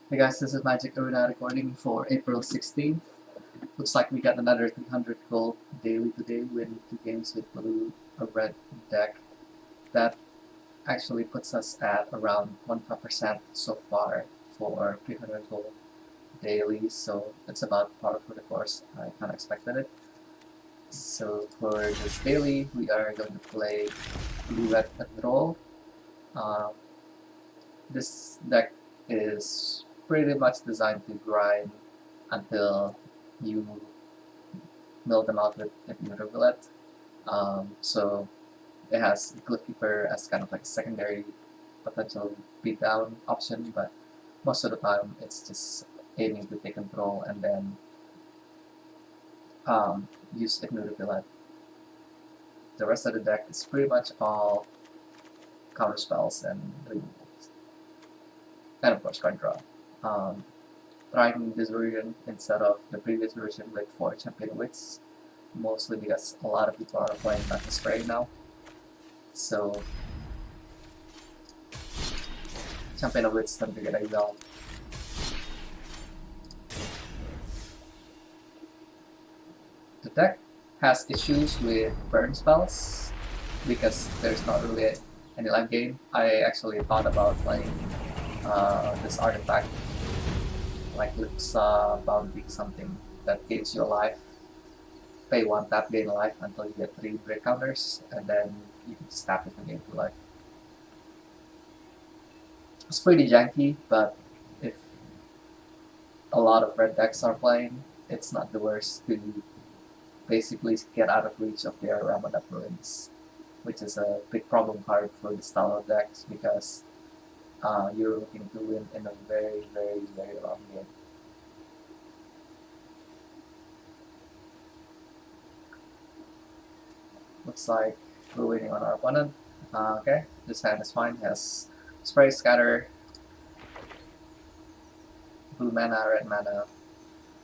Hey guys, this is Magic Arena recording for April 16th. Looks like we got another 300 gold daily today with 2 games with blue, a red deck. That actually puts us at around 15% so far for 300 gold daily, so it's about par for the course. I kind of expected it. So for this daily, we are going to play blue red at roll. Um, this deck is pretty much designed to grind until you mill them out with Igniter Roulette. So it has Cliffkeeper as kind of like a secondary potential beatdown option, but most of the time it's just aiming to take control and then use Igniter Roulette. The rest of the deck is pretty much all counter spells and removals. And of course card draw. Trying this version instead of the previous version with 4 champion wits, mostly because a lot of people are playing Battle Spray now. So champion of wits tend to get exiled. The deck has issues with burn spells because there's not really any life gain. I actually thought about playing this artifact like Lipsa Bounty, something that gains your life. Pay 1 tap, gain life until you get 3 break counters, and then you can just tap it and gain 2 life. It's pretty janky, but if a lot of red decks are playing, it's not the worst to basically get out of reach of their Ramadan Ruins, which is a big problem card for the style of decks because you're looking to win in a very, very, very long game. Looks like we're waiting on our opponent. Okay, this hand is fine. It has Spray, Scatter, blue mana, red mana.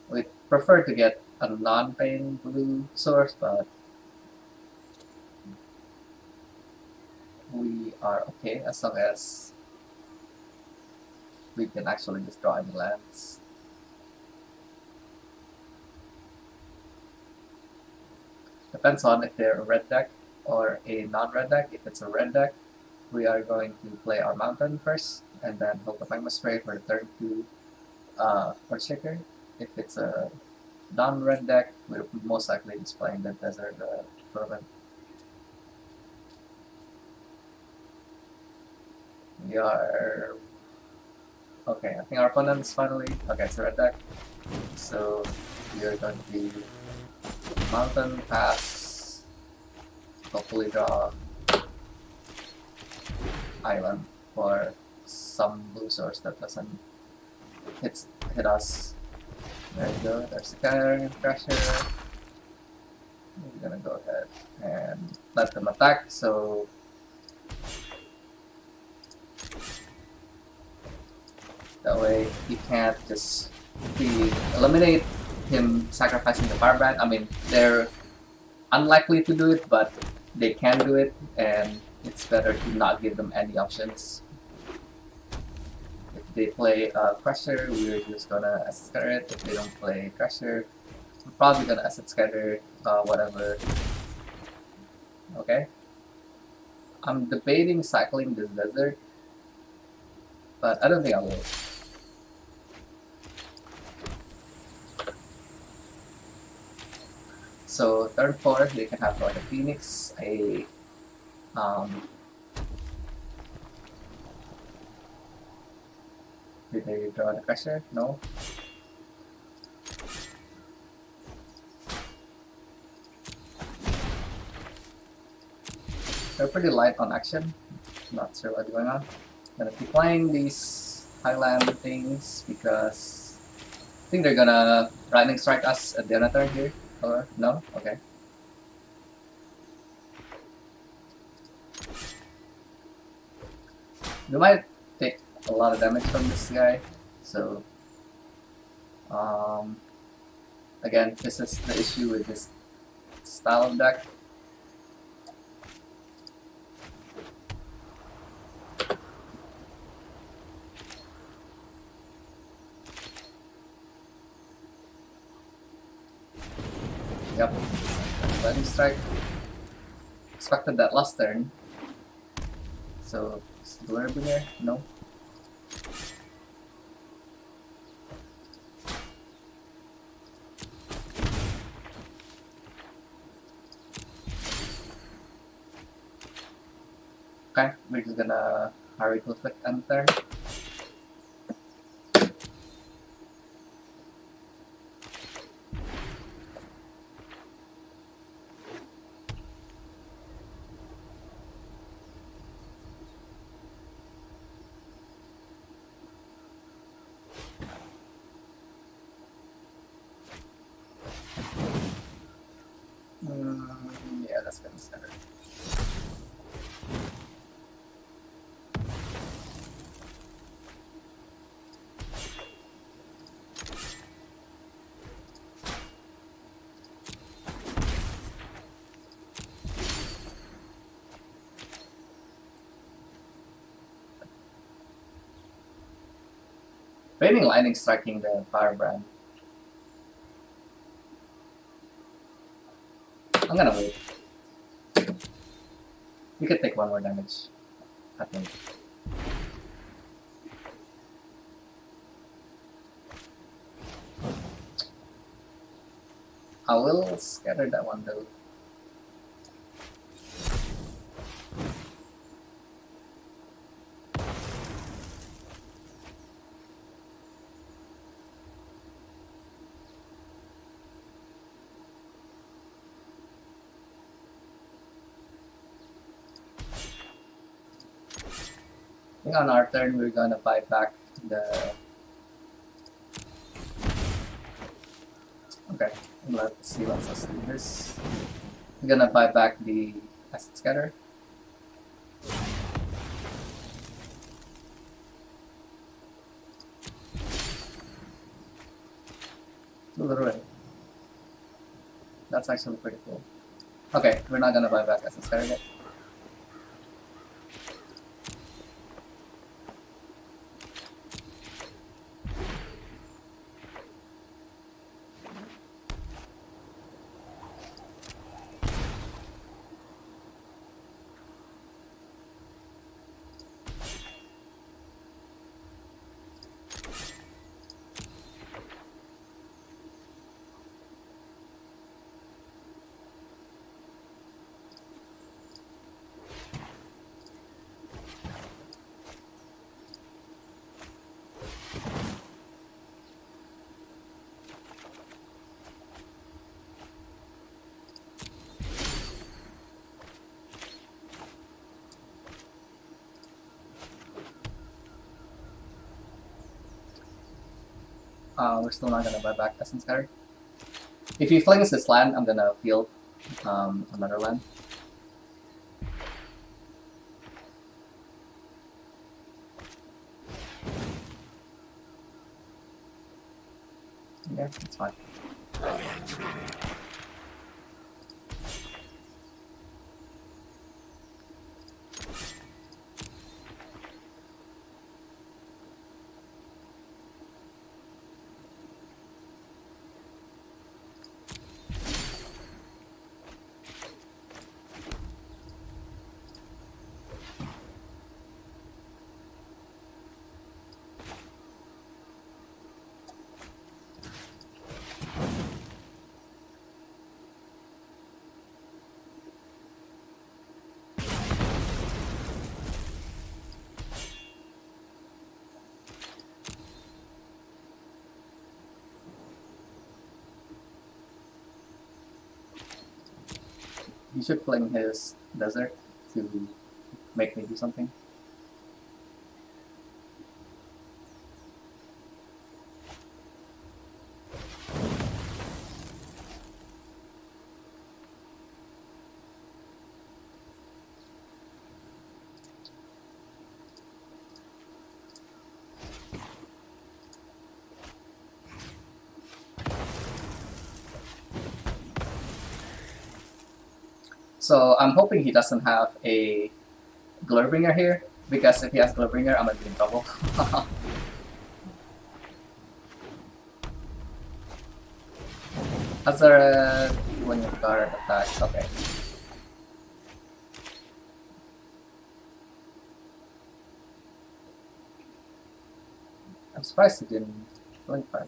We prefer to get a non-paying blue source, but we are okay as long as we can actually just draw any lands. Depends on if they're a red deck or a non-red deck. If it's a red deck, we are going to play our mountain first and then hold the Magma Spray for the turn 2 Earthshaker. If it's a non-red deck, we're most likely just playing the Desert Fervent. We are... Okay, I think our opponent's finally... Okay, it's a red deck. So we are going to be Mountain, pass, hopefully draw Island for some blue source that doesn't hit us. There you go, there's the Carrying Crusher. We're gonna go ahead and let them attack, so that way you can't just eliminate him sacrificing the Firebrand. I mean, they're unlikely to do it, but they can do it, and it's better to not give them any options. If they play Crusher, we're just gonna Asset Scatter it. If they don't play Crusher, we're probably gonna Asset Scatter whatever. Okay? I'm debating cycling this desert, but I don't think I will. So turn 4, they can have like a Phoenix, a did they draw the Crusher? No. They're pretty light on action. Not sure what's going on. Gonna keep playing these Highland things because I think they're gonna Lightning Strike us at the end of turn here. Or no? Okay. We might take a lot of damage from this guy, so again, this is the issue with this style of deck. Yep. Lightning strike. Expected that last turn. So, Glurbinger? No. Okay, we're just gonna hurry to click enter. Yeah, that's gonna start. Raining Lightning striking the Firebrand. I'm gonna wait. You could take one more damage, I think. I will scatter that one though. I think on our turn we're gonna buy back the... Okay, let's see what's us do this. We're gonna buy back the Acid Scatter. Ruin. That's actually pretty cool. Okay, we're not gonna buy back Acid Scatter yet. We're still not gonna buy back Essence Scatter. If he flings this land, I'm gonna field another land. Yeah, it's fine. He should fling his desert to make me do something. So I'm hoping he doesn't have a Glurbringer here, because if he has Glurbringer, I'm gonna be in trouble. As a fling a card, attack. Okay. I'm surprised he didn't fling card.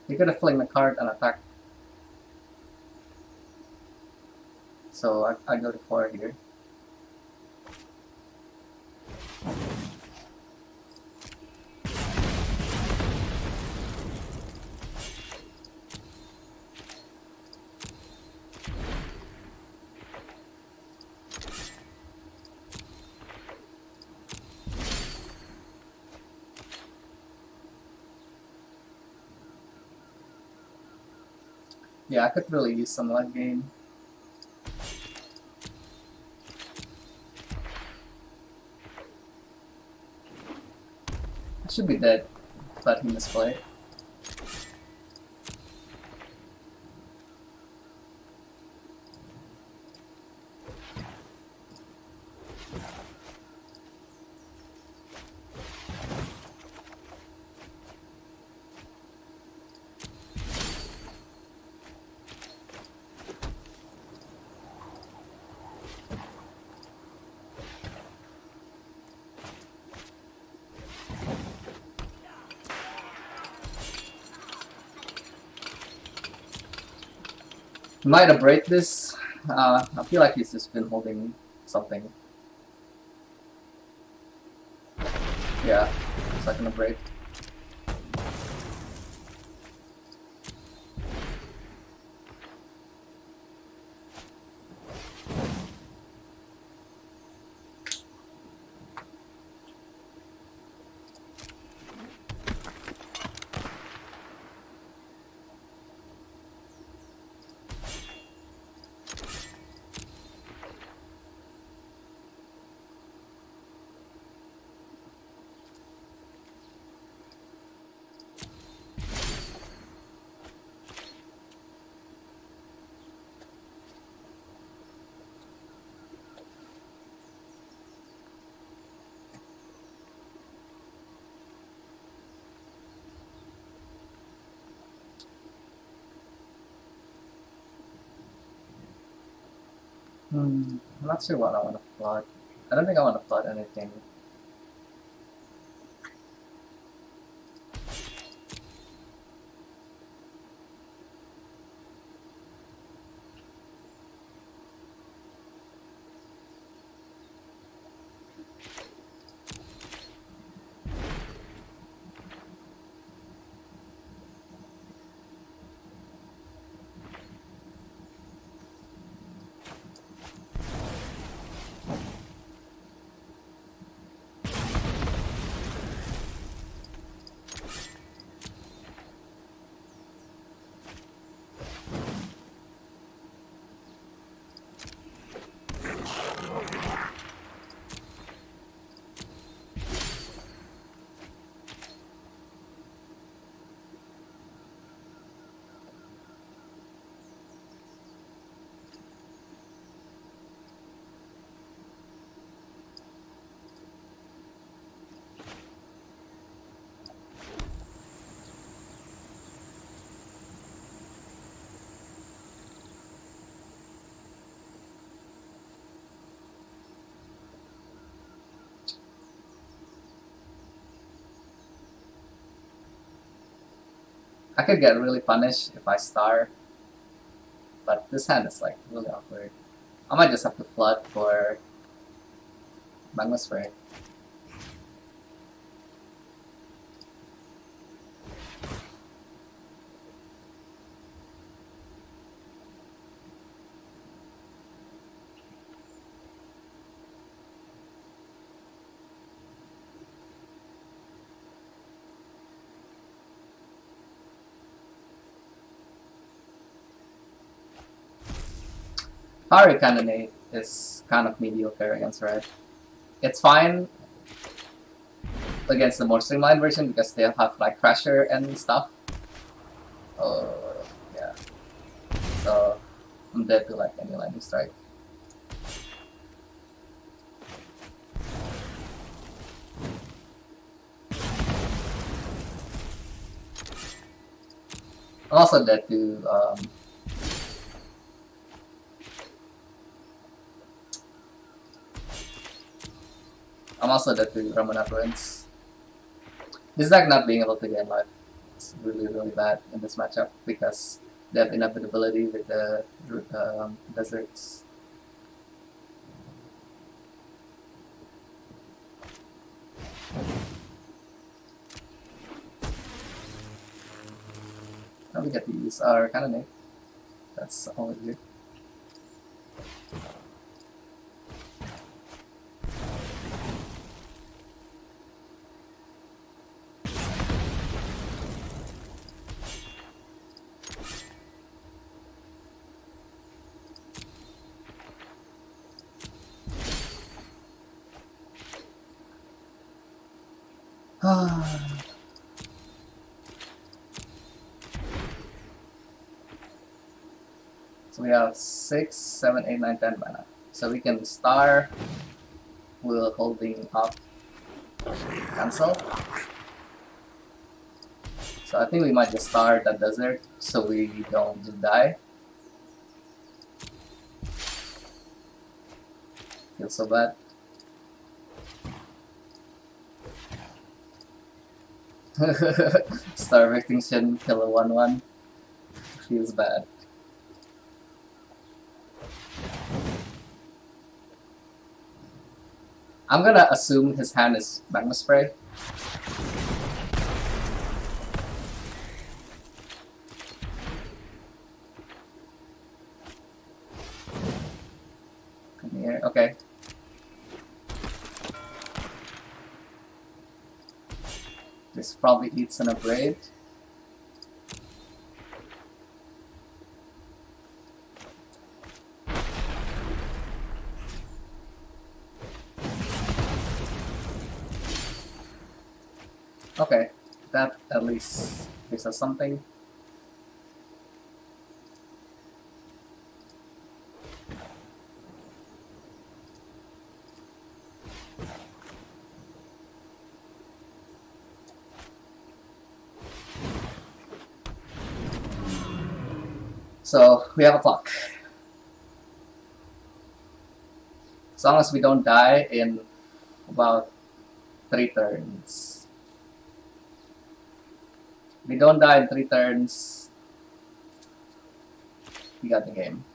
He could have flinged the card and attack. So I go to 4 here. Yeah, I could really use some luck game. I should be dead, but he misplayed. Might have break this. I feel like he's just been holding something. Yeah, it's not gonna break. I'm not sure what I want to flood. I don't think I want to flood anything. I could get really punished if I star, but this hand is like really awkward. I might just have to flood for Magma Spray. Fiery Cannonade is kind of mediocre against red. It's fine against the more streamlined version because they have like Crasher and stuff. Yeah. So I'm dead to like any lightning strike. also dead to Ramona Ruins. This deck not being able to gain life is really, really bad in this matchup because they have inevitability with the deserts. Now we get to use our cannon. That's always good. So we have 6, 7, 8, 9, 10 mana. So we can star while holding up cancel. So I think we might just star that desert so we don't just die. Feels so bad. Star Extinction, kill a 1/1. Feels bad. I'm gonna assume his hand is Magma Spray. Come here, okay. This probably eats an upgrade. Okay, that at least gives us something. So we have a clock. As long as we don't die in about 3 turns. If we don't die in 3 turns, we got the game.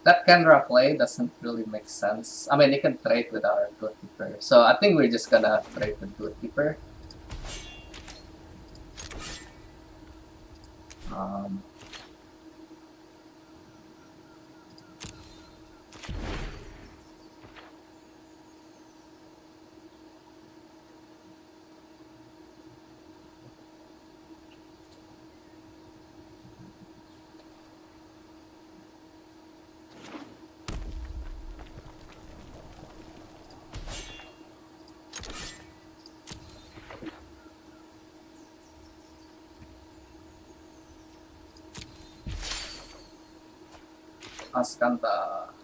That Kendra play doesn't really make sense. I mean, they can trade with our Goalkeeper. So I think we're just gonna trade with Goalkeeper. Askanta.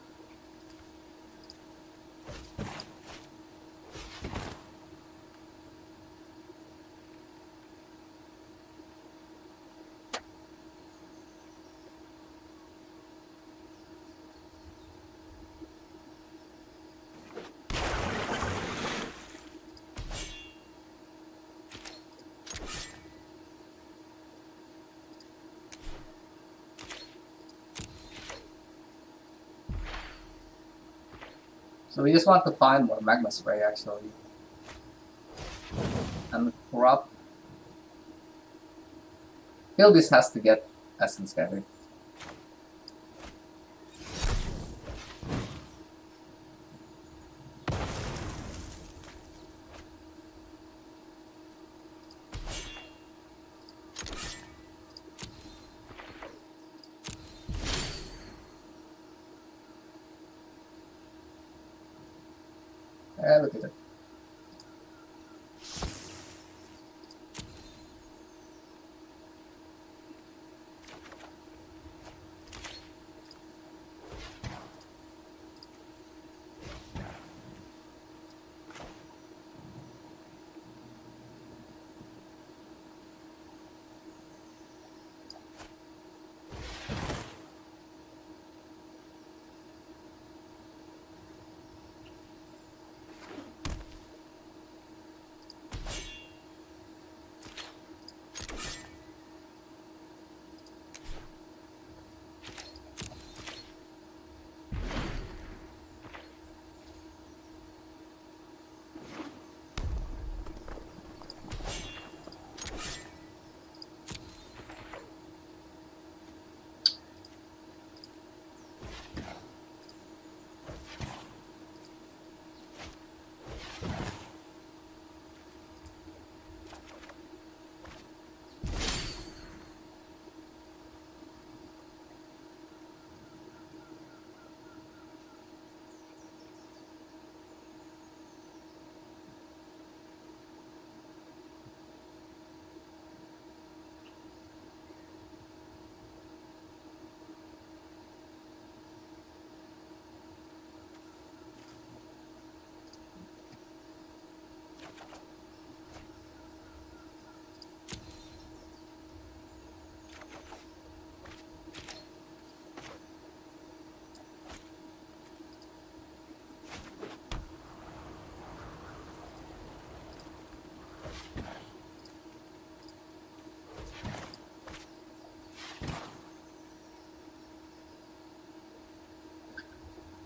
So we just want to find more magma spray actually. And corrupt. Kill this has to get essence gathered. Look at it.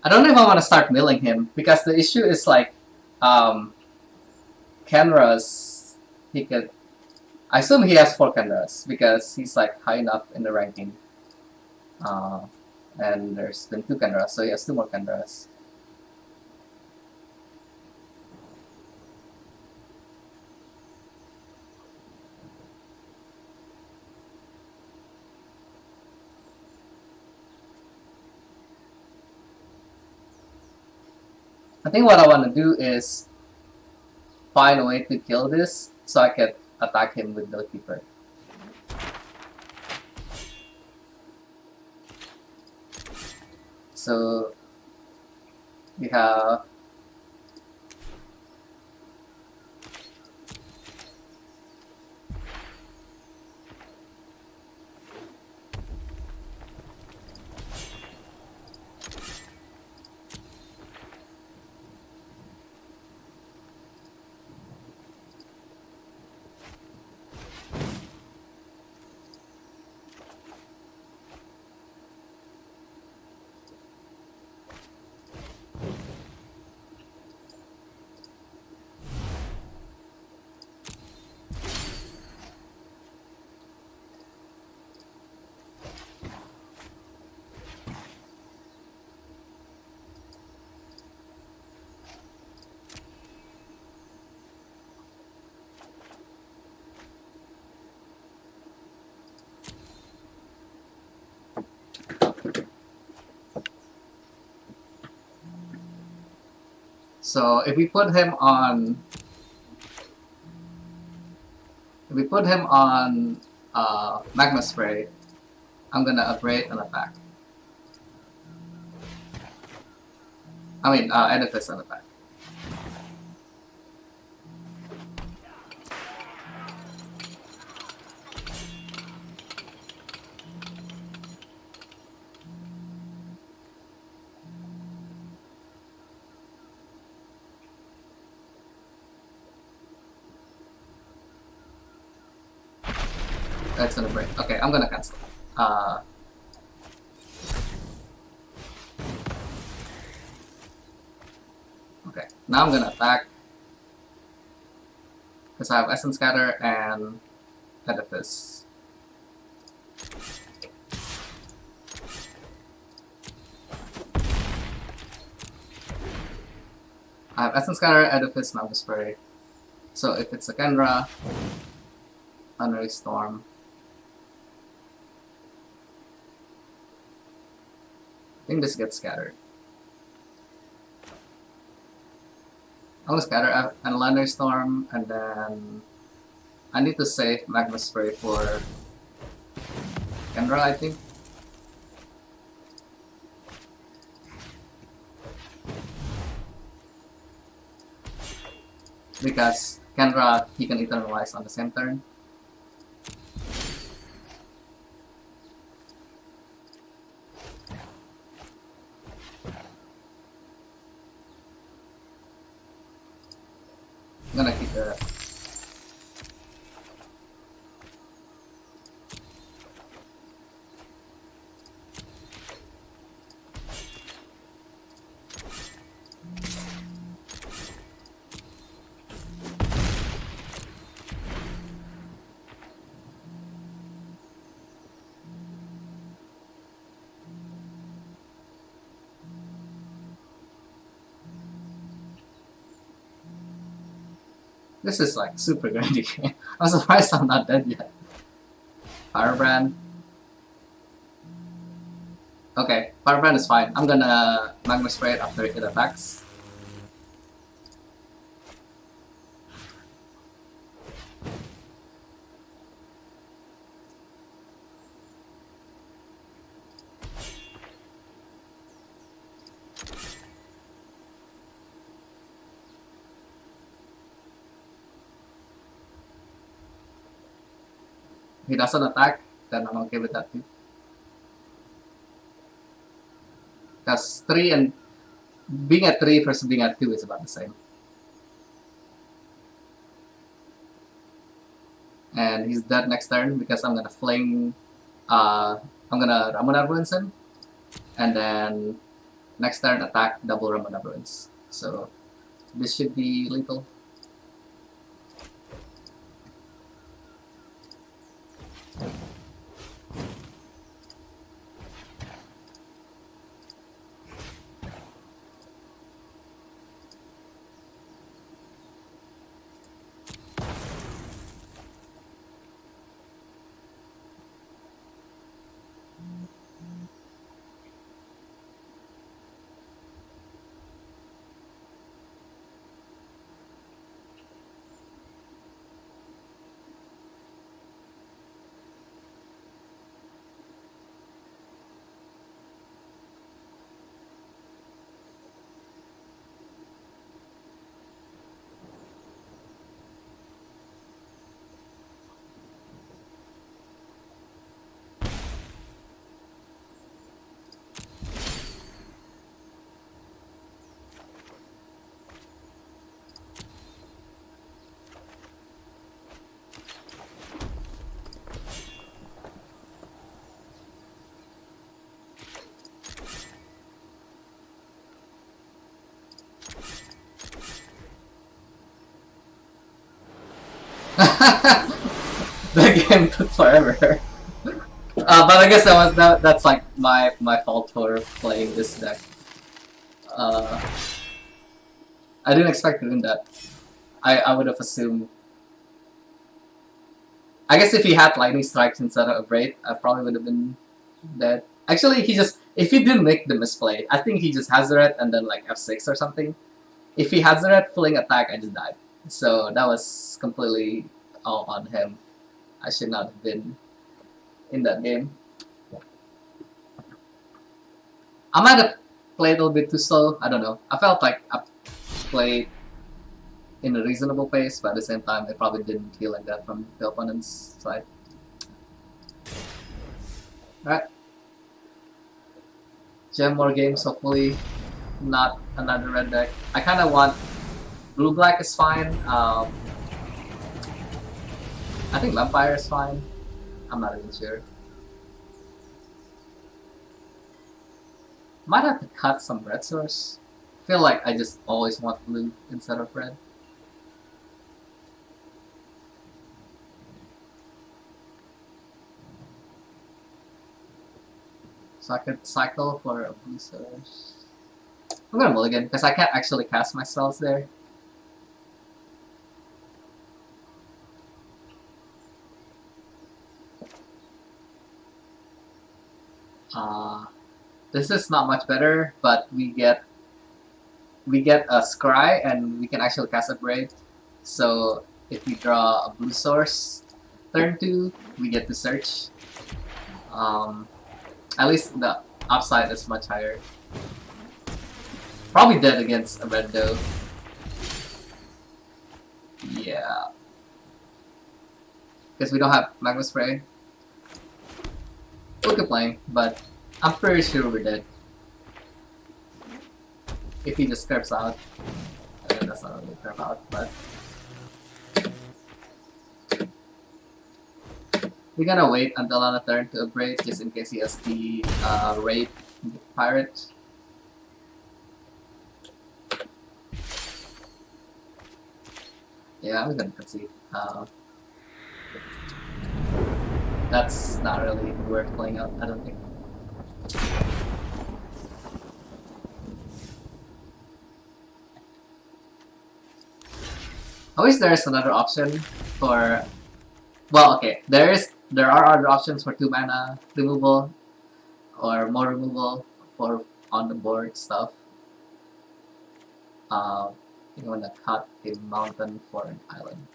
I don't know if I want to start milling him because the issue is like, Kenra's. He could. I assume he has 4 Kenras because he's like high enough in the ranking. And there's been 2 Kenras, so he has 2 more Kenras. I think what I want to do is find a way to kill this so I can attack him with the keeper. So we have so if we put him on magma spray, I'm gonna upgrade an attack. I mean edifice an attack. That's gonna break. Okay, I'm gonna cancel. Now I'm gonna attack because I have Essence Scatter and Edifice. I have Essence Scatter, Edifice, Magma Spray. So if it's a Kendra, Thundery Storm. I think this gets scattered. I'm gonna scatter an Thundery Storm, and then I need to save Magma Spray for Kendra, I think. Because Kendra, he can Eternalize on the same turn. I'm gonna keep the... This is like super grindy game. I'm surprised I'm not dead yet. Firebrand. Okay, Firebrand is fine. I'm gonna Magma Spray it after it attacks. He doesn't attack, then I'm okay with that too. Because 3 and being at 3 versus being at 2 is about the same. And he's dead next turn because I'm gonna fling. I'm gonna Ramona Ruins him, and then next turn attack double Ramona Ruins. So this should be lethal. The game took forever. But I guess that's like my fault for playing this deck. I didn't expect to win that. I would have assumed. I guess if he had lightning strikes instead of a braid, I probably would have been dead. Actually, if he didn't make the misplay, I think he just Hazaret and then like F6 or something. If he Hazaret fling attack, I just died. So that was completely all on him. I should not have been in that game. I might have played a little bit too slow. I don't know. I felt like I played in a reasonable pace, but at the same time, it probably didn't feel like that from the opponent's side. Alright. Gem more games, hopefully not another red deck. I kind of want blue-black is fine. I think Vampire is fine. I'm not even sure. Might have to cut some red source feel like I just always want blue instead of red. So I could cycle for a blue source. I'm gonna mulligan because I can't actually cast my spells there. This is not much better, but we get a scry and we can actually cast a braid. So if we draw a blue source turn 2, we get to search. At least the upside is much higher. Probably dead against a red though. Yeah. Because we don't have magma spray. We could play, but I'm pretty sure we're dead. If he just curves out. I mean, that's not really curve out, but we're gonna wait until on a turn to upgrade just in case he has the raid pirate. Yeah, I'm gonna concede. That's not really worth playing out, I don't think. I wish there's another option for. Well, okay, there are other options for 2 mana removal or more removal for on the board stuff. You want to cut a mountain for an island.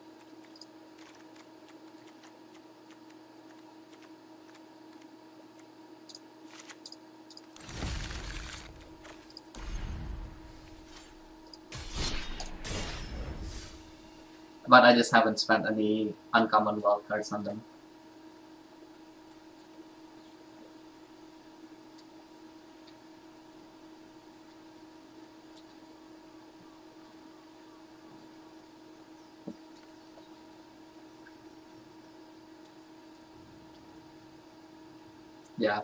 But I just haven't spent any uncommon wild cards on them. Yeah,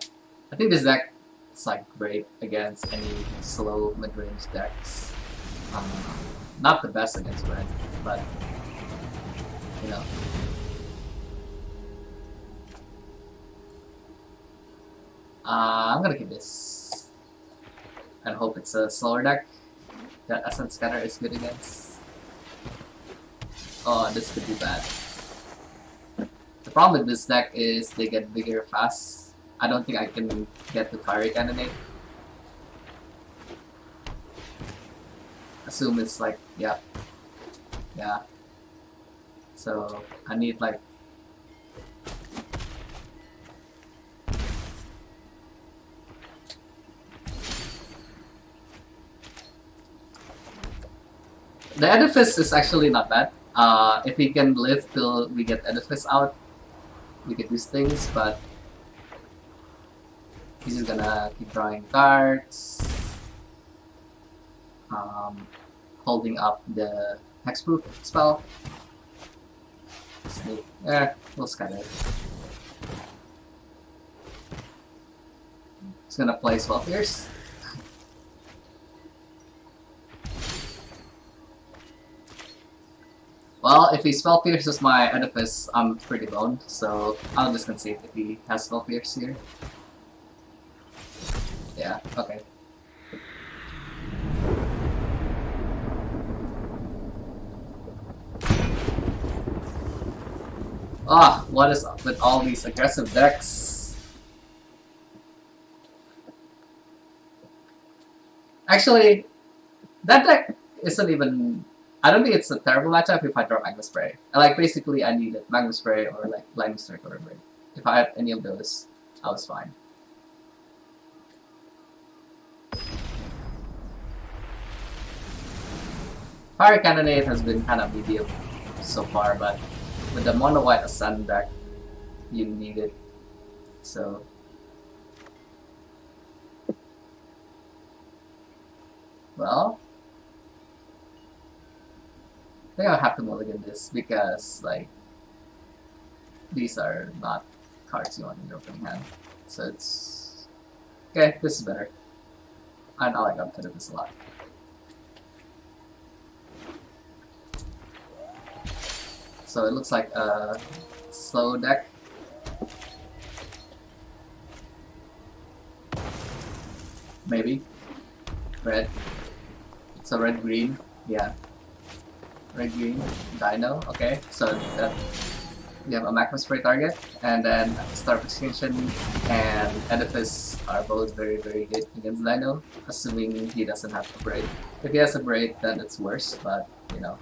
I think this deck is like great against any slow mid-range decks. Not the best against red, but you know. I'm gonna keep this and hope it's a slower deck that Essence Scanner is good against. Oh, this could be bad. The problem with this deck is they get bigger fast. I don't think I can get the Fiery Cannonade. Assume it's like, yeah. So I need like the Edifice is actually not bad. If we can live till we get Edifice out, we could do things, but he's just gonna keep drawing cards. Holding up the Hexproof spell. Snake. We'll scatter it. He's gonna play Swell Pierce. Well, if he Spell Pierces my Edifice, I'm pretty boned, so I'll just concede if he has Spell Pierce here. Yeah, okay. What is up with all these aggressive decks? Actually, that deck isn't even. I don't think it's a terrible matchup if I draw Magma Spray. Like, basically, I needed Magma Spray or like Lightning Strike or whatever. If I had any of those, I was fine. Fire Cannonade has been kind of medium so far, but with the mono white Ascend deck, you need it. So well, I think I'll have to mulligan this because like these are not cards you want in your opening hand. So it's okay, this is better. And I like Up to this a lot. So it looks like a slow deck. Maybe. Red. So red green. Yeah. Red green. Dino. Okay. So that we have a Magma Spray target, and then Star of Extinction and Edifice are both very good against Dino, assuming he doesn't have a Braid. If he has a Braid, then it's worse, but you know.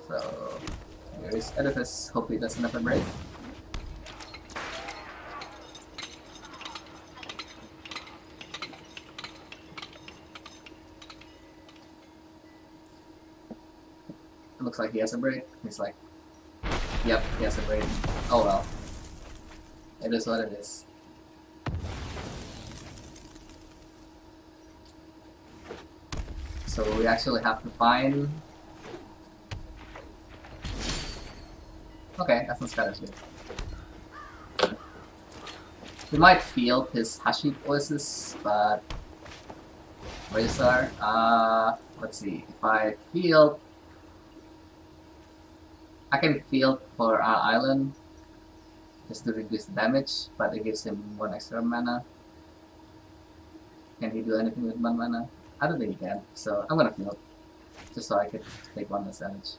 So here is Edifice. Hopefully he doesn't have a Braid. It looks like he has a Braid. He's like, yep, he has a Braid. Oh well. It is what it is. So we actually have to find... Okay, that sounds kind of good. We might field his Hashi voices, but... Razor, let's see. If I field... I can field for our island just to reduce the damage, but it gives him 1 extra mana. Can he do anything with 1 mana? I don't think he can, so I'm gonna field just so I could take 1 less damage.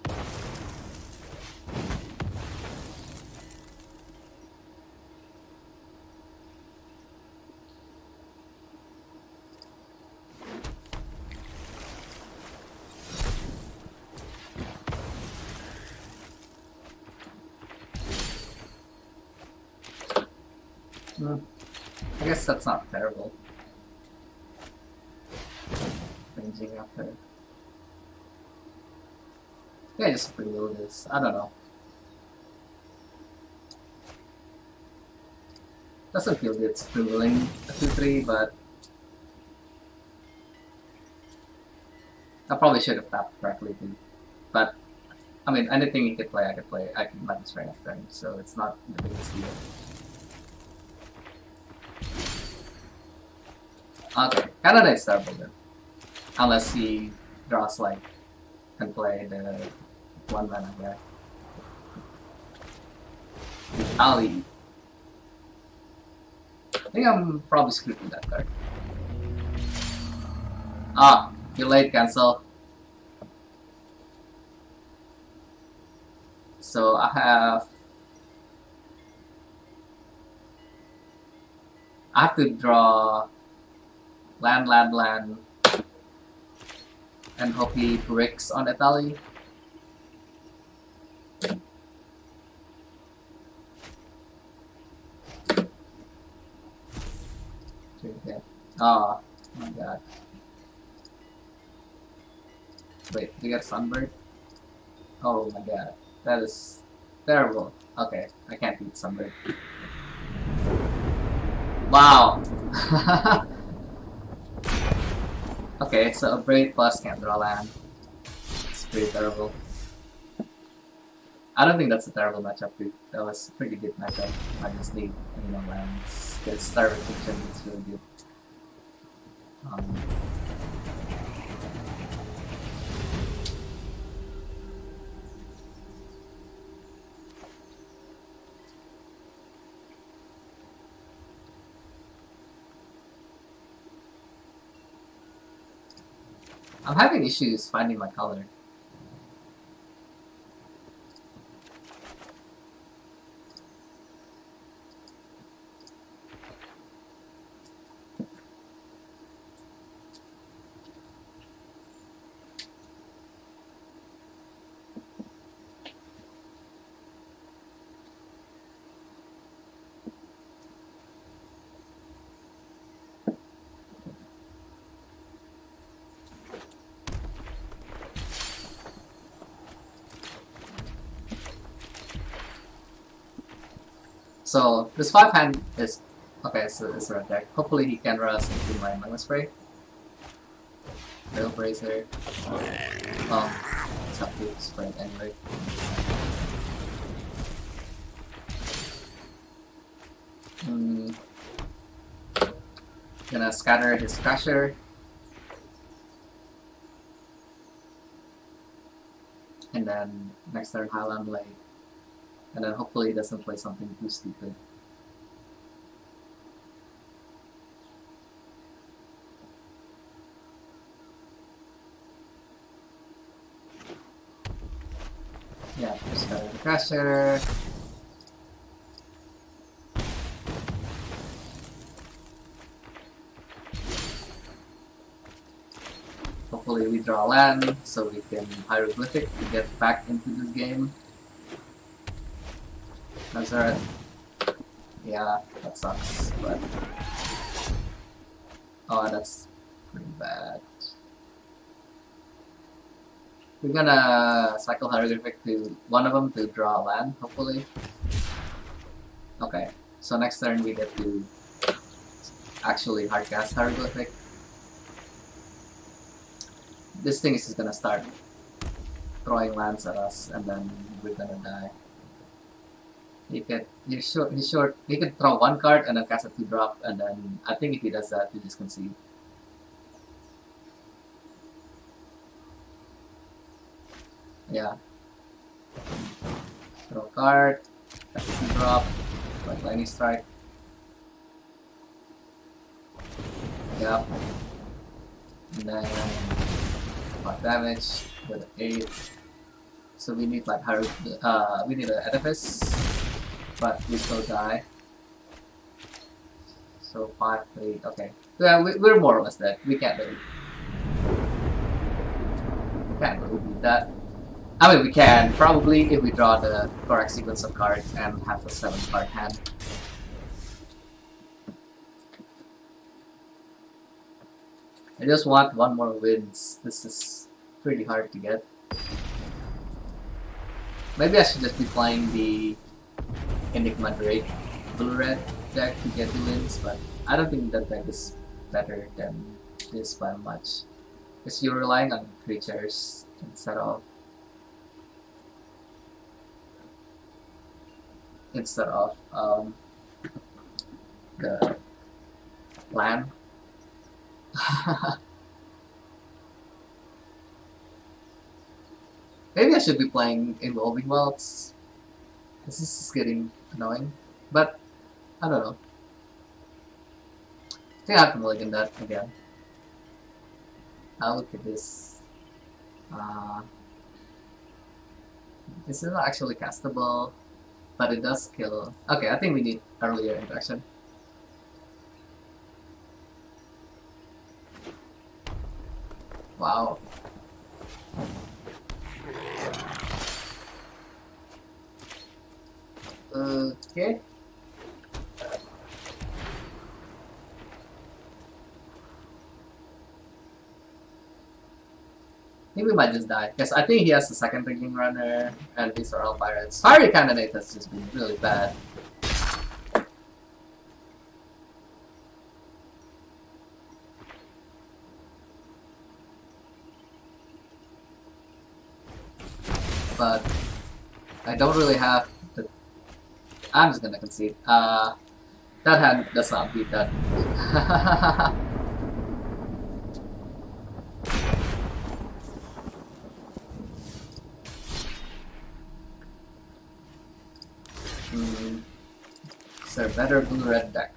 I guess that's not terrible. Ranging after. Yeah, just reload this. I don't know. Doesn't feel good scribbling a 2-3, but I probably should have tapped correctly too. But I mean, anything he could play, I could play. I can manage right after him, so it's not the biggest deal. Okay, Canada is terrible then. Unless he draws like, can play the 1 mana guy. Ali. I think I'm probably screwed with that card. Ah, too late, cancel. So I have to draw land, and hope he bricks on Italy. Oh my god. Wait, you get Sunbird? Oh my god. That is terrible. Okay, I can't beat Sunbird. Wow! Okay, so a Braid plus can't draw land. It's pretty terrible. I don't think that's a terrible matchup, dude. That was a pretty good matchup. I just need lands. Get Star of Extinction, it's really good. I'm having issues finding my color. So this 5-hand is okay. So it's a red deck. Hopefully he can rust into my Magma Spray. Rail Bracer. It's up to spray it anyway. Gonna scatter his Crusher. and then next turn Highland Lake, and then hopefully he doesn't play something too stupid. Yeah, just got the Crusher. Hopefully we draw land so we can hieroglyphic to get back into this game. Nazareth. Yeah, that sucks, but oh, that's pretty bad. We're gonna cycle hieroglyphic to one of them to draw land, hopefully. Okay, so next turn we get to actually hardcast hieroglyphic. This thing is just gonna start throwing lands at us, and then we're gonna die. He could throw one card and then cast a 2-drop, and then I think if he does that, we just concede. Yeah. Throw a card, cast a 2-drop, like lightning strike. Yep. And then 5 damage with 8. So we need like we need an edifice, but we still die. So 5, 8, okay. Yeah, we're more or less dead. We can't really beat that. I mean, we can probably if we draw the correct sequence of cards and have a 7-card hand. I just want one more wins. This is pretty hard to get. Maybe I should just be playing the Enigma Drake blue-red deck to get the wins, but I don't think that deck is better than this by much. Because you're relying on creatures instead of the land. Maybe I should be playing Involving Welts. This is getting annoying, but I don't know. I think I can mulligan that again. Now look at this. This is not actually castable, but it does kill. Okay, I think we need earlier interaction. Wow. Okay. I think we might just die, because I think he has the second Rigging Runner, and these are all pirates. Fiery Candidate has just been really bad. But I don't really have the... I'm just gonna concede. That hand does not beat that. Is there a better blue-red deck?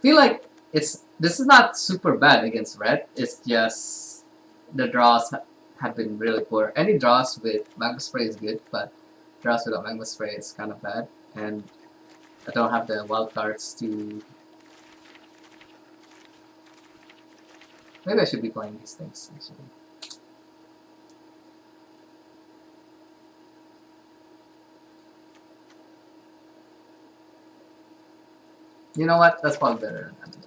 Feel like this is not super bad against red. It's just the draws have been really poor. Any draws with Magma Spray is good, but draws without Magma Spray is kind of bad. And I don't have the wild cards to... Maybe I should be playing these things, actually. You know what? That's probably better than that.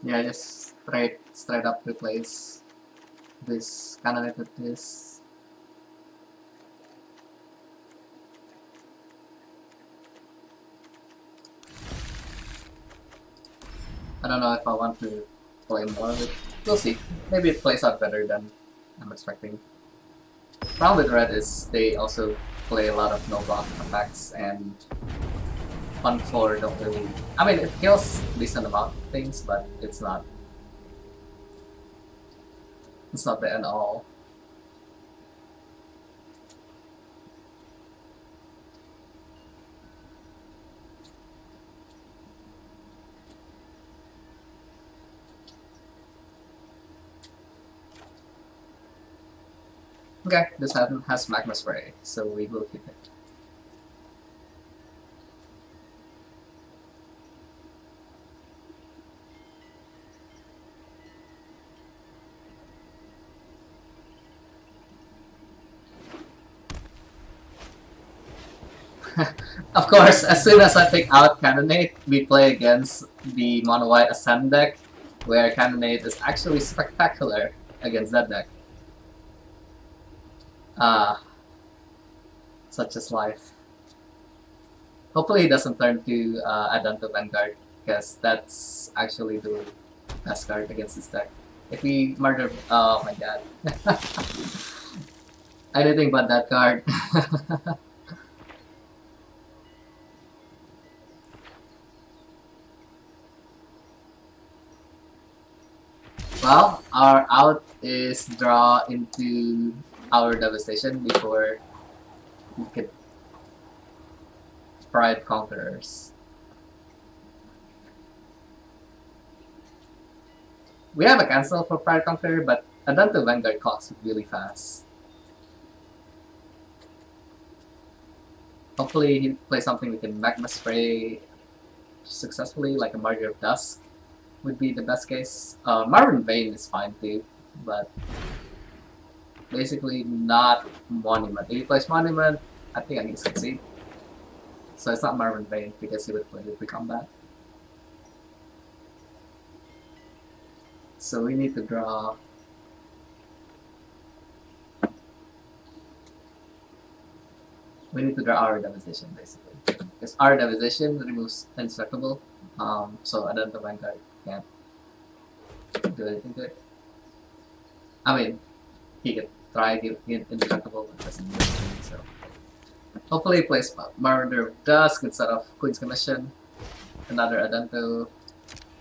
Yeah, just straight up replace this candidate with this. I don't know if I want to play more of it. We'll see. Maybe it plays out better than I'm expecting. Problem with red is they also play a lot of no block attacks, and fun 4 don't really. I mean, it kills decent amount of things, but it's not. It's not the end all. Okay, this has magma spray, so we will keep it. Of course, as soon as I pick out Cannonade, we play against the mono white Ascend deck, where Cannonade is actually spectacular against that deck. Such is life. Hopefully he doesn't turn to Adanto Vanguard, because that's actually the best card against this deck. If we murder... oh my god. Anything but that card. Well, our out is draw into our devastation before we could Pride Conquerors. We have a cancel for Pride Conqueror, but Adanto Vanguard clocks really fast. Hopefully he plays something we can Magma Spray successfully, like a Martyr of Dusk would be the best case. Marvin Vane is fine too, but basically not Monument. If he plays Monument, I think I need to succeed. So it's not Marvin Vane because he would play with combat. So we need to draw. We need to draw our devastation basically. Because our devastation removes Indestructible. So Adanto Vanguard can't do anything to it. I mean, he could try to get Indestructible, but doesn't do anything, so. Hopefully he plays Marauder of Dusk instead of Queen's Commission. Another Adanto.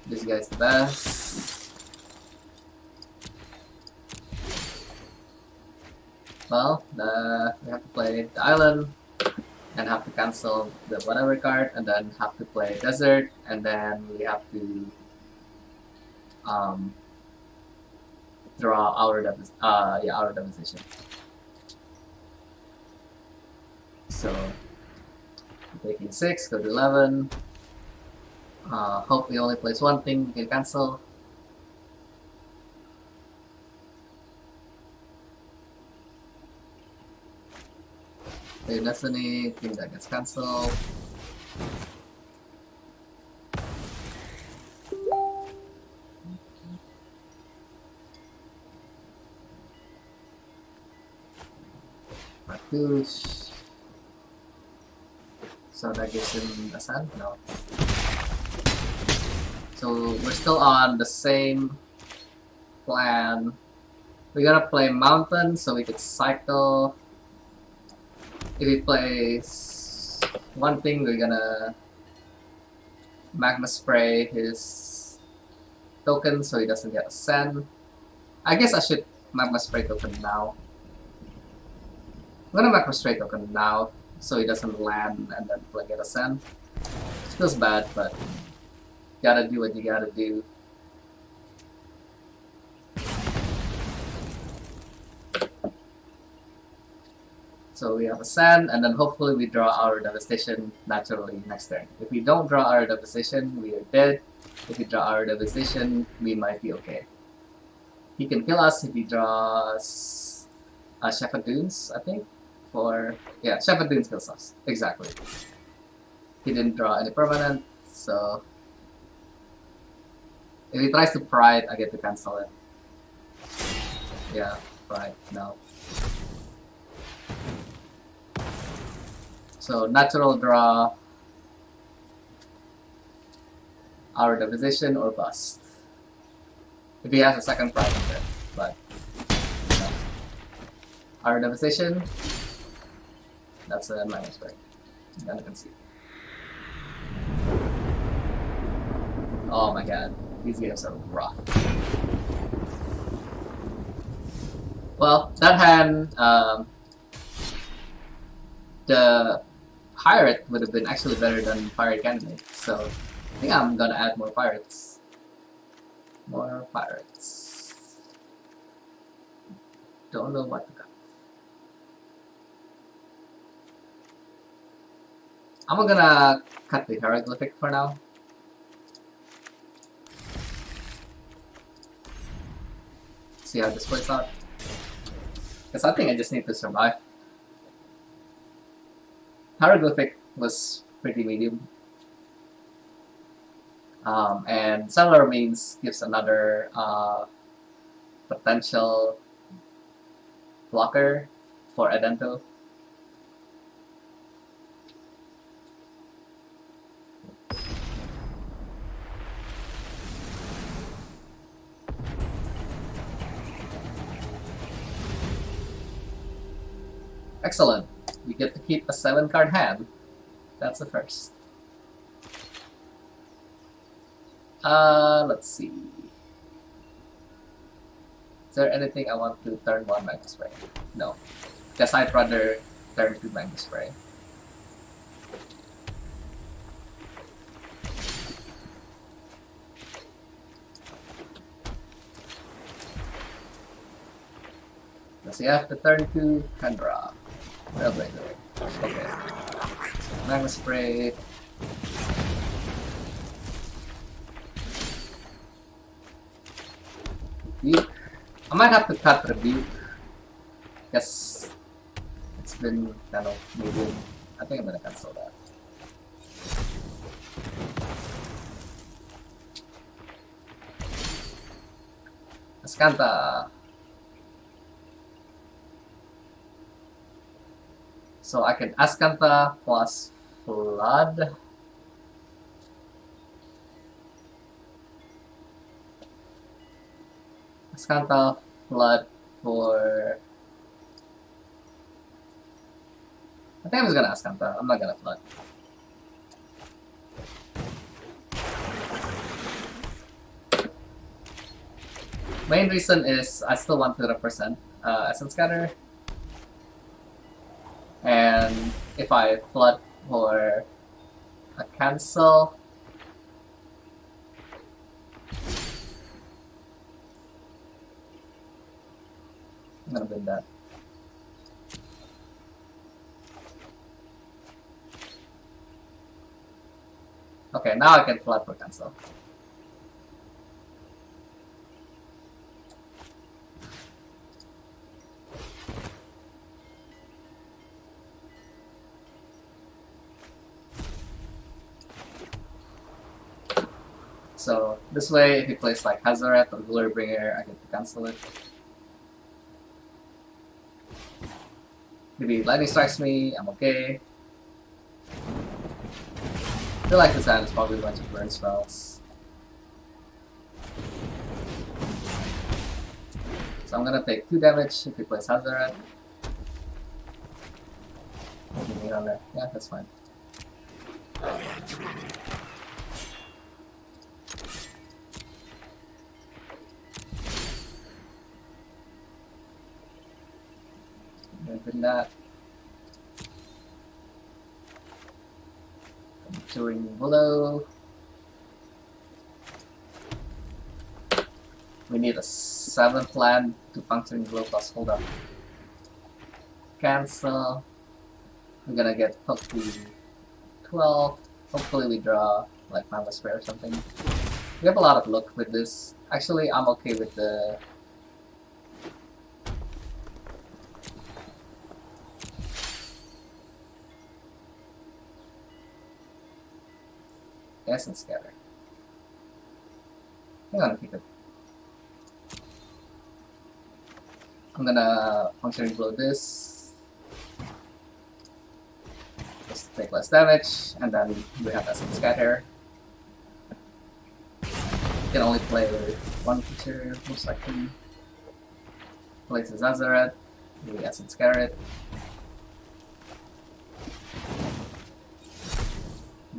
This guy's the best. Well, we have to play the island, and have to cancel the whatever card, and then have to play Desert, and then we have to draw our devastation. So taking 6, go to 11. Hope he only plays one thing, we can cancel. Play Destiny, think that gets cancelled. Marcus. So that gives him a sand? No. So we're still on the same plan. We're gonna play Mountain so we could cycle. If he plays one thing, we're gonna Magma Spray his token so he doesn't get a send. I guess I should Magma Spray token now. I'm gonna Magma Spray token now so he doesn't land and then get a send. It feels bad, but you gotta do what you gotta do. So we have a sand, and then hopefully we draw our devastation naturally next turn. If we don't draw our devastation, we are dead. If we draw our devastation, we might be okay. He can kill us if he draws Shepherd Dunes, I think. Yeah, Shepherd Dunes kills us. Exactly. He didn't draw any permanent, so If he tries to Pride, I get to cancel it. Yeah, Pride, no. So natural draw, our deposition or bust. If he has a second Pride in there, but no. Our deposition, that's a minus break. Then you can see. Oh my god, these games are rough. Well, that hand, the pirate would have been actually better than pirate candidate, so I think I'm gonna add more pirates. More pirates. Don't know what to cut. I'm gonna cut the hieroglyphic for now. See how this plays out. Because I think I just need to survive. Hieroglyphic was pretty medium. And Cellular Means gives another potential blocker for Edento. Excellent. We get to keep a 7-card hand. That's a first. Let's see. Is there anything I want to turn 1 Magma Spray? No. Guess I'd rather turn 2 Magma Spray. Does he have to turn 2 Kandra? Trailblazer. Okay. Magma Spray. Rebuke. I might have to cut Rebuke. Guess it's been kind of medium. I think I'm gonna cancel that. Ascanta. So I can Ascanta plus Flood. Ascanta Flood for... I think I'm just gonna Ascanta. I'm not gonna Flood. Main reason is I still want to represent Essence Scatter. And if I Flood for a cancel, I'm gonna win that. Okay, now I can Flood for cancel. So this way, if he plays like Hazaret or Glorybringer, I get to cancel it. Maybe Lightning Strikes me, I'm okay. I feel like this hand is probably a bunch of burn spells. So I'm gonna take 2 damage if he plays Hazaret. Yeah, that's fine. Open that. During below. We need a 7th land to Puncturing Blow plus hold up. Cancel. We're gonna get hooked to 12. Hopefully we draw like Mama Spray or something. We have a lot of luck with this. Actually, I'm okay with the Essence Scatter. I'm gonna keep it. I'm gonna functionally blow this. Just take less damage, and then we have Essence Scatter. You can only play with one creature, most likely. Places Azaret, we Essence Scatter it.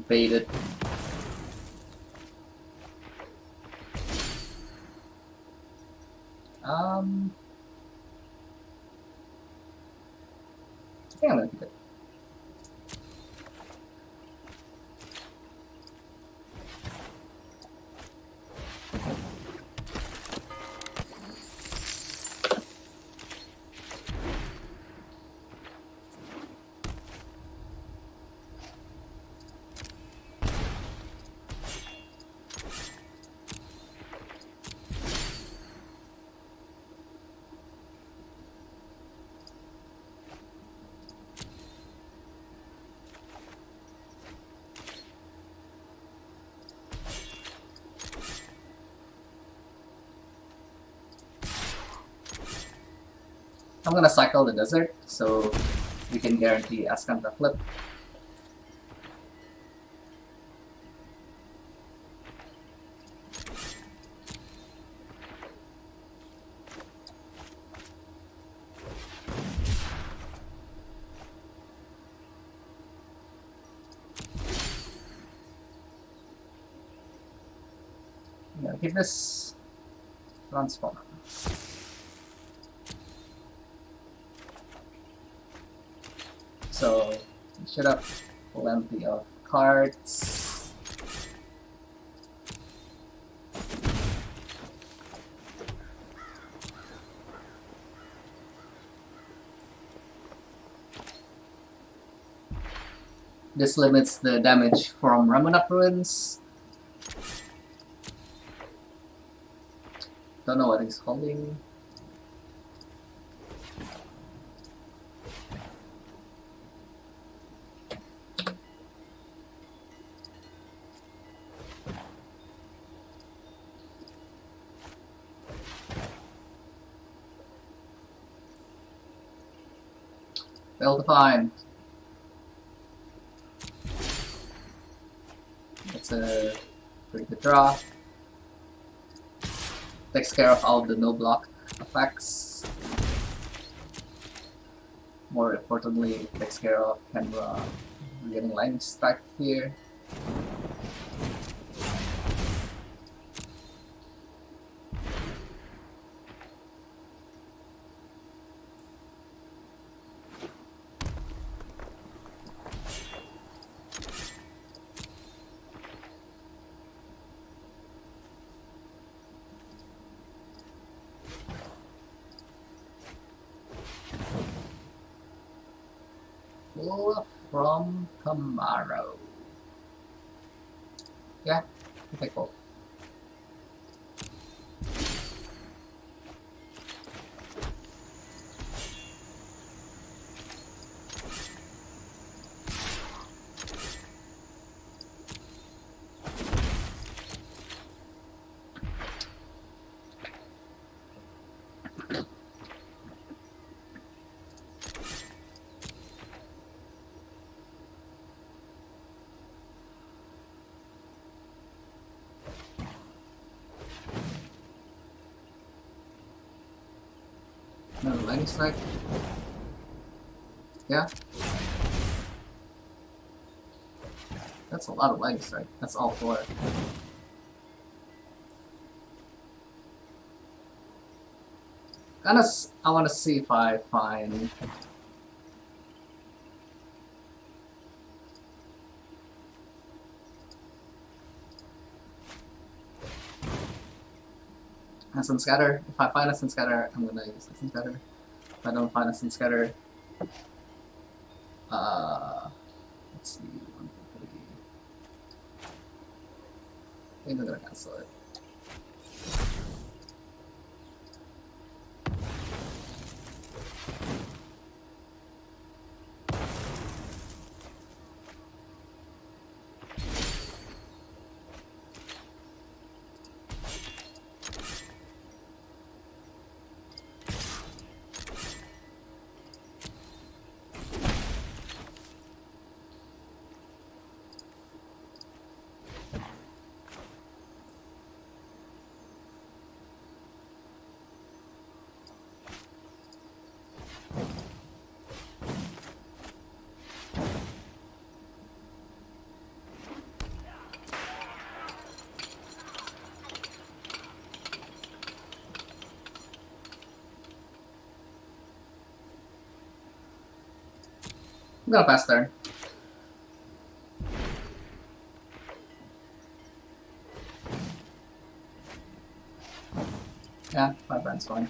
Bait it. I think I'm gonna keep it. I'm gonna cycle the desert, so we can guarantee Ascanta flip. I'm gonna keep this transform. So we should have plenty of cards. This limits the damage from Ramunap Ruins. Don't know what he's holding. Failed to find. That's a pretty good draw. Takes care of all of the no block effects. More importantly, it takes care of Canberra getting line strike here. Full from tomorrow. Yeah, okay, cool. No lightning strike. Yeah. That's a lot of lightning strike. That's all four. I want to see if I find Essence Scatter. If I find Essence Scatter, I'm gonna use Essence Scatter. If I don't find Essence Scatter, let's see, 1, 2, 3. I think I'm gonna cancel it. I'm gonna pass turn. Yeah, 5 brand's fine.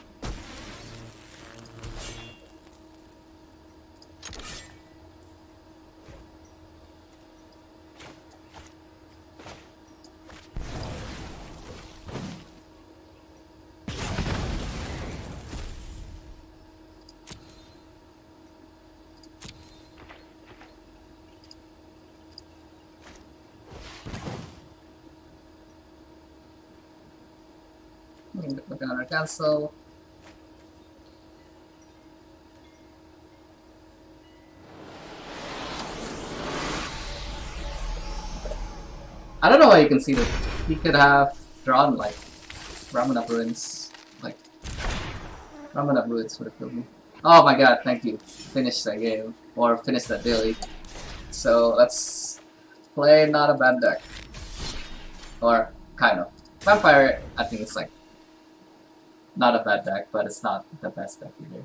Look at our cancel. I don't know why you can see that. He could have drawn like Ramen Ruins. Like Ramen Ruins would have killed me. Oh my god, thank you. Finish that game. Or finish that daily. So let's play not a bad deck. Or kind of. Vampire, I think it's like not a bad deck, but it's not the best deck either.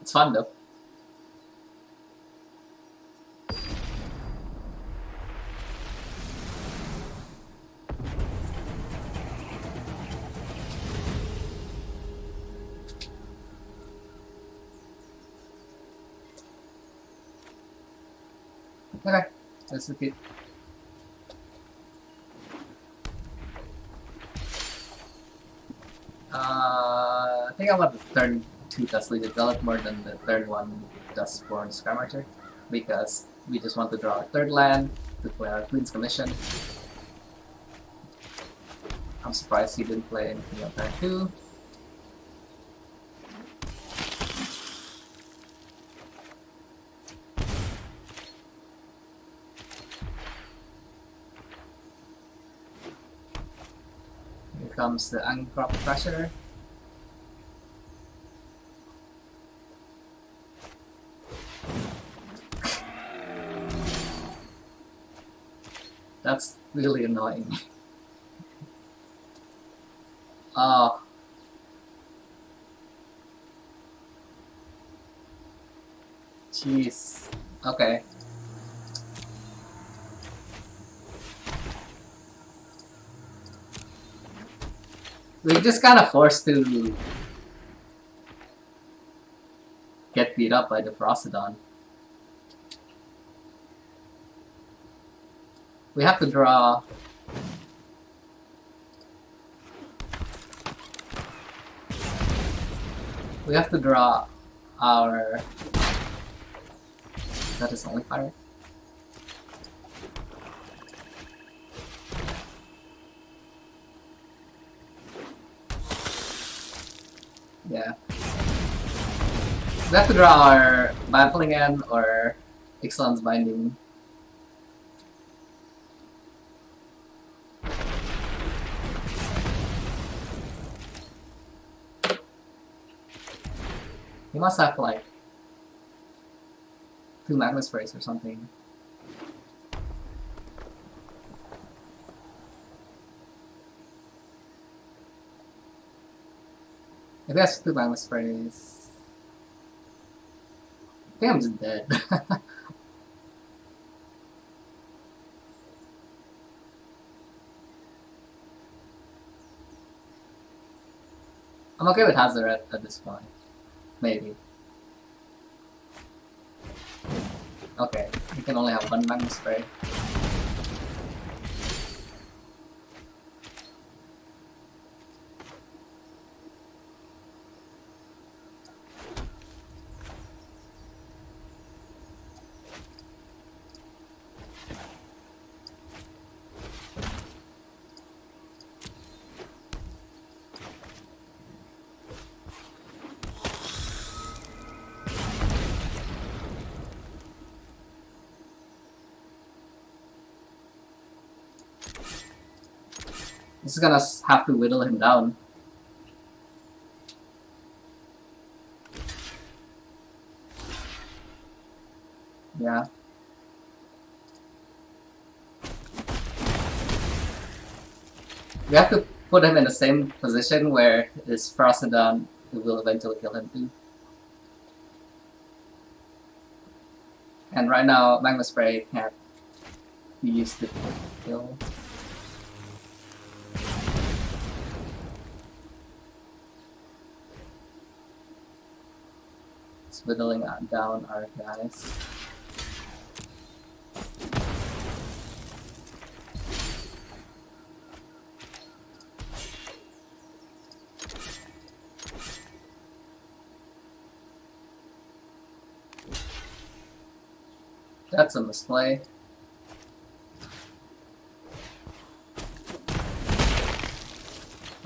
It's fun though. Okay, let's repeat. I think I want the turn 2 does lead develop more than the third one does for Scry Marcher, because we just want to draw a third land to play our Queen's Commission. I'm surprised he didn't play anything on turn 2. Here comes the Uncrop Pressure. That's really annoying. Oh. Jeez. Okay. We're just kind of forced to get beat up by the Frostodon. We have to draw. We have to draw our. That is only fire. Yeah. We have to draw our Vampling or Ixalan's Binding. He must have like 2 Magma Sprays or something. If he has 2 Magma Sprays, I think I'm just dead. I'm okay with Hazard at this point. Maybe. Okay, you can only have 1 Magma Spray. This is gonna have to whittle him down. Yeah. We have to put him in the same position where his Frostodon will eventually kill him too. And right now, Magma Spray can't be used to kill. It's whittling down our guys. That's a misplay.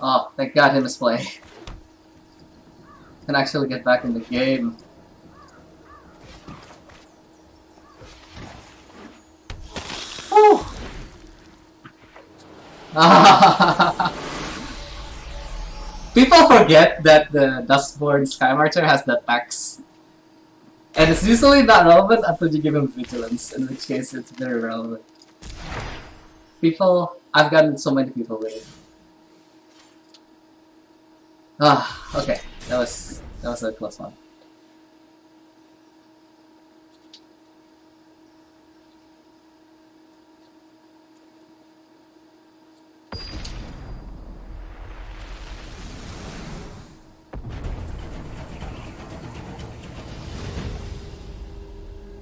Oh, thank God he misplay. Can actually get back in the game. Woo! People forget that the Dustborn Skymarcher has the tax. And it's usually not relevant until you give him Vigilance, in which case it's very relevant. I've gotten so many people with it. Okay, that was a close one.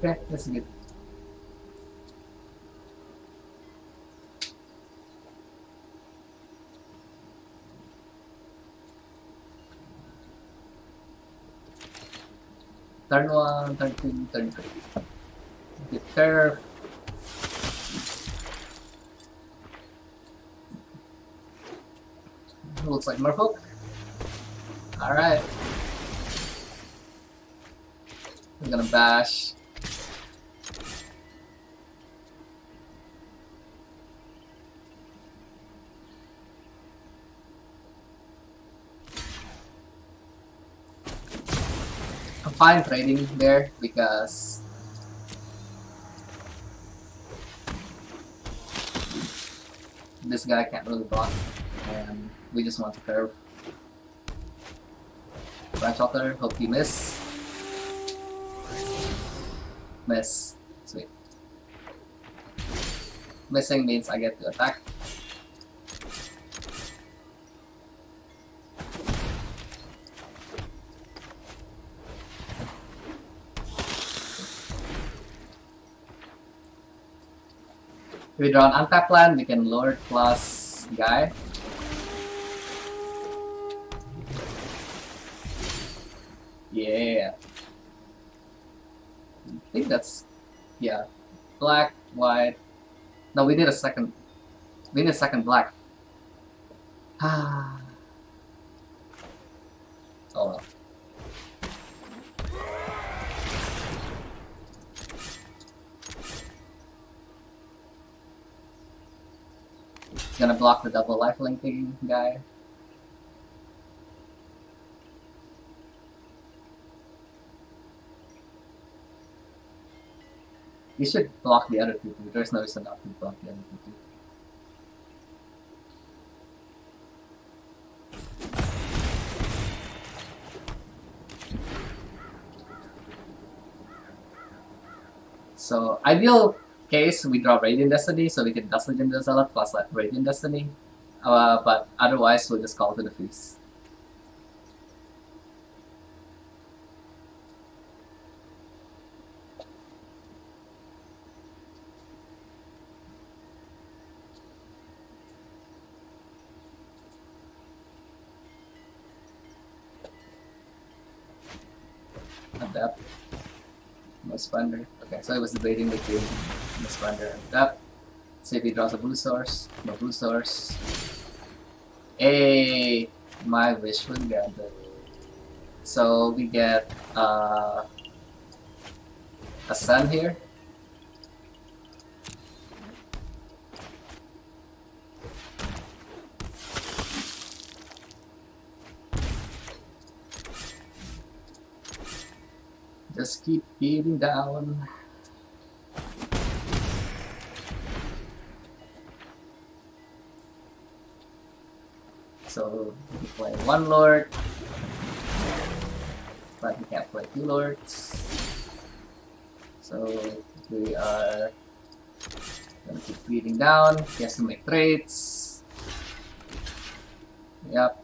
Okay, that's good. Turn 1, turn 2, turn 3. Get curve. Looks like Merfolk. Alright. I'm gonna bash. I'm fine trading there because this guy can't really block and we just want to curve. Branch Altar, hope you miss. Miss. Sweet. Missing means I get to attack. If we draw an untapped land, we can Lord plus guy. Yeah. I think that's, yeah. Black, white. No, we need a second. We need a second black. Ah. Oh well. It's gonna block the double life linking guy. You should block the other two too. There's no reason not to block the other two too. So ideal case we draw Radiant Destiny so we can Dust Legend the Zealot plus like Radiant Destiny. But otherwise we'll just call to the feast. Adapt. No Splendor. Okay, so I was debating between the Splendor and Adapt. See if he draws a blue source. No blue source. Hey, my wish was granted. So we get a sun here. Just keep beating down. So we can play one Lord, but we can't play two Lords. So So we are gonna keep beating down. He has to make trades. Yep.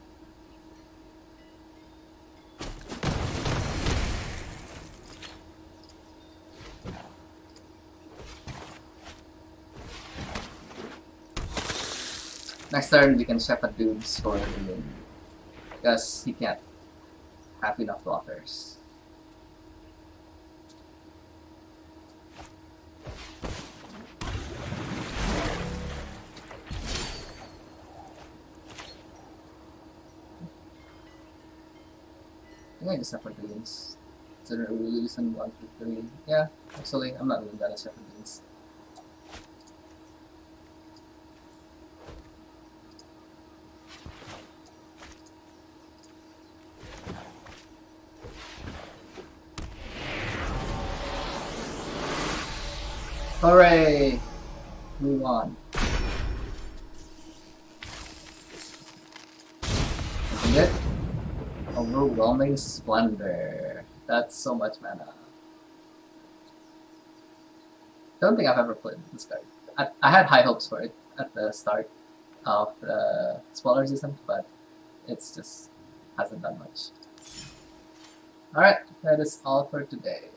Next turn we can chef a dudes for the win. Because he can't have enough blockers. I think I just have dudes. So we listen 1, 2, 3. Yeah, actually I'm not doing that as dudes. Hooray! Move on. Isn't it? Overwhelming Splendor. That's so much mana. Don't think I've ever played this card. I had high hopes for it at the start of the Spoiler season, but it's just hasn't done much. Alright, that is all for today.